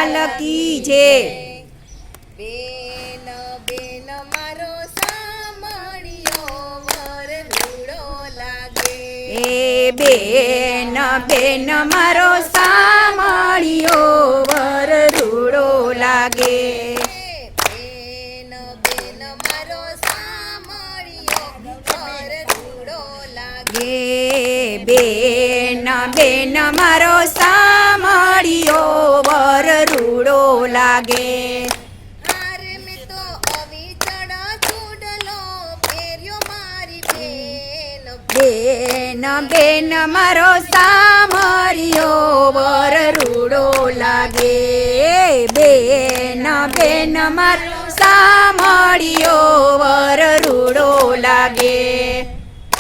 લાલ કી જય. બેન બેન મારો સામળિયો વર રૂડો લાગે. એ બેન બેન મારો સામળિયો વર રૂડો લાગે. બેન બેન મારો સામળિયો વર રૂડો લાગે. એ બેન બેન મારો સામળિયો વર રૂડો લાગે. હારે મેં તો અવિચળ ચૂડલો પહેર્યો મારી બેન. બેન બેન મારો સામળિયો વર રૂડો લાગે. બેન બેન મારો સામળિયો વર રૂડો લાગે.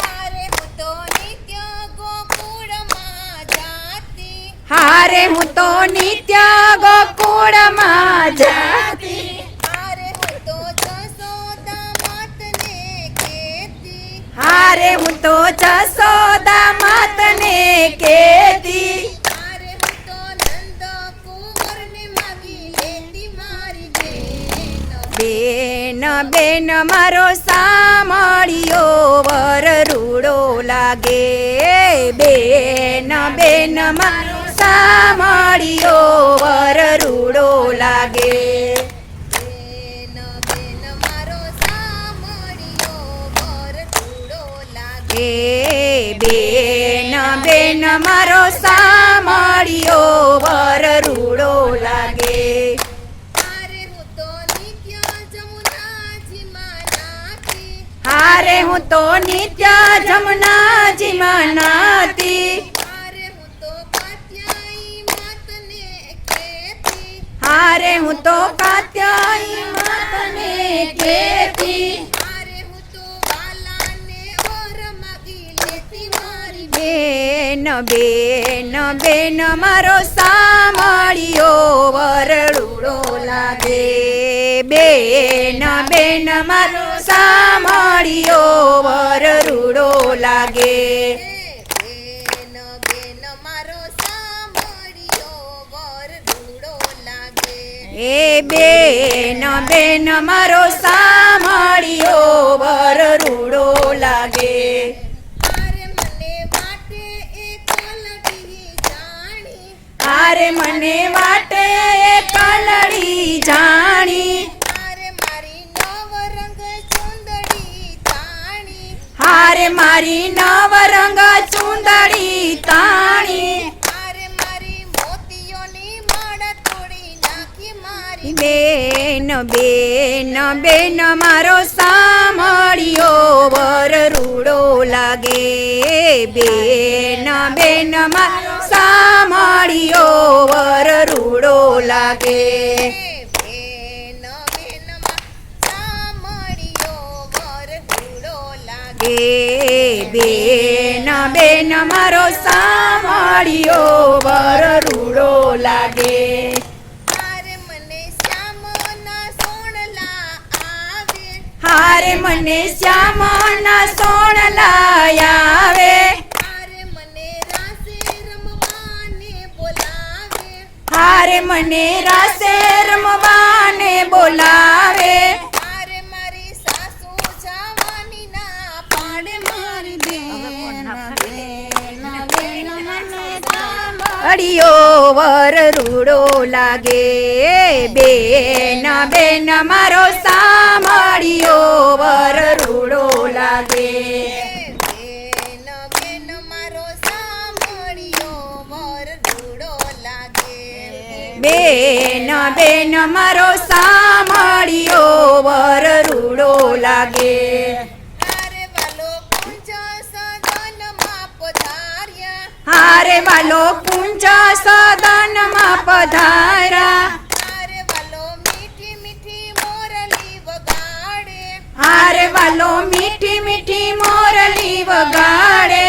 હારે હું તો નિત્ય ગોકુળમાં જાતી. હારે હું તો નિત્ય ગોકુળમાં જાતી. હારે હું તો જશોદા માતને કહેતી. હારે હું તો જશોદા માતને કહેતી. હારે હું તો નંદ કુંવરને માગી લેતી મારી બેન. બેન બેન મારો સામળિયો વર રૂડો લાગે. બેન બેન મારો સામળિયો વર રૂડો લાગે. બેન બેન મારો સામળિયો વર રૂડો લાગે. એ બેન બેન મારો સામળિયો વર રૂડો લાગે. હારે હું તો નિત્ય જમુનાજીમાં નાતી. હારે હું તો નિત્ય જમનાજીમાં નાતી. હારે હું તો કાત્યાયી માતને કહેતી. હારે હું તો કાત્યાયી માતને કહેતી. હારે હું તો વાલાને વર માગી લેતી મારી બેન બેન બેન મારો સામળિયો વર રૂડો લાગે. બેન બેન મારો સામળિયો વર રૂડો લાગે. બેન બેન મારો સામળિયો વર રૂડો લાગે. એ બેન બેન મારો સામળિયો વર રૂડો લાગે. હારે મને વાટે એક લડી જાણી. હારે મને વાટે કલડી જાણી. હારે મારી નવરંગ ચુંદડી તાણી. હારે મારી નવરંગ ચૂંદડી તાણી. હારે મારી મોતીઓની માળા તોડી નાખી મારી બેન બેન બેન મારો સામળિયો વર રૂડો લાગે. બેન બેન મારો સામળિયો વર રૂડો લાગે. બેન બેન સામળિયો વર રૂડો લાગે. એ બેન બેન મારો સામળિયો વર રૂડો લાગે. હારે મને શ્યામના સોણલા આવે. હારે મને શ્યામના સોણલા આવે. હારે મને રાસે રમવાને બોલાવે. હારે મને રાસે રમવાને બોલાવે. હારે મારી સાસુ જવાની ના પાડે મારી બેન. અડિયો વર રૂડો લાગે. બેન બેન મારો સામળિયો વર રૂડો લાગે. બેન બેન મારો સામળિયો વર રૂડો લાગે. બેન બેન મારો સામળિયો વર રૂડો લાગે. હારે વાલો કુંજ સદનમાં પધાર્યા. હારે વાલો કુંજ સદનમાં પધાર્યા. હારે વાલો મીઠી મીઠી મોરલી વગાડે. હારે વાલો મીઠી મીઠી મોરલી વગાડે.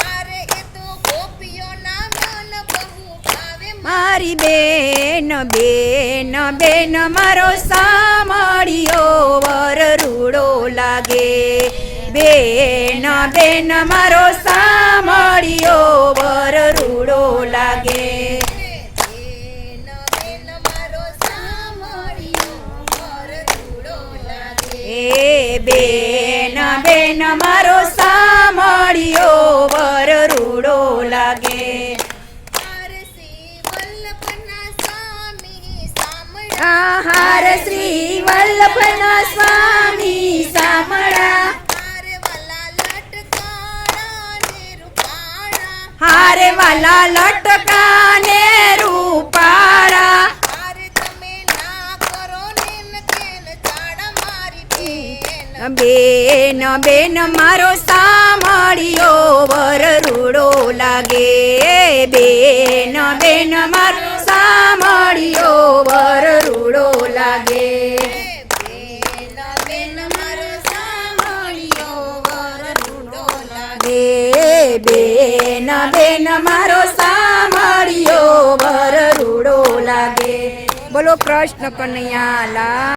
હારે એ તો ગોપીઓના મન બહુ ભાવે મારી બેન બેન બેન મારો સામળિયો વર રૂડો લાગે. બેન બેન મારો સામળિયો વર રૂડો લાગે. બેન બેન મારો બેન મારો સામળિયો વર રૂડો લાગે હાર શ્રી વલ્લભના સ્વામી સામળા હાર શ્રી વલ્લભના સ્વામી સામળા હારે વાલા લટકાણા ને હારે વાલા લટકાને રૂપાળા રૂપાળા હારે તમે ના કરો ને કેન ચાડા મારી બેન બેન બેન મારો સામળિયો વર રૂડો લાગે બેન બેન મારો સામળિયો વર રૂડો લાગે બેન બેન મારો સામળિયો વર રૂડો લાગે બેન બેન મારો સામળિયો વર રૂડો લાગે બોલો કૃષ્ણ કનૈયા લાલ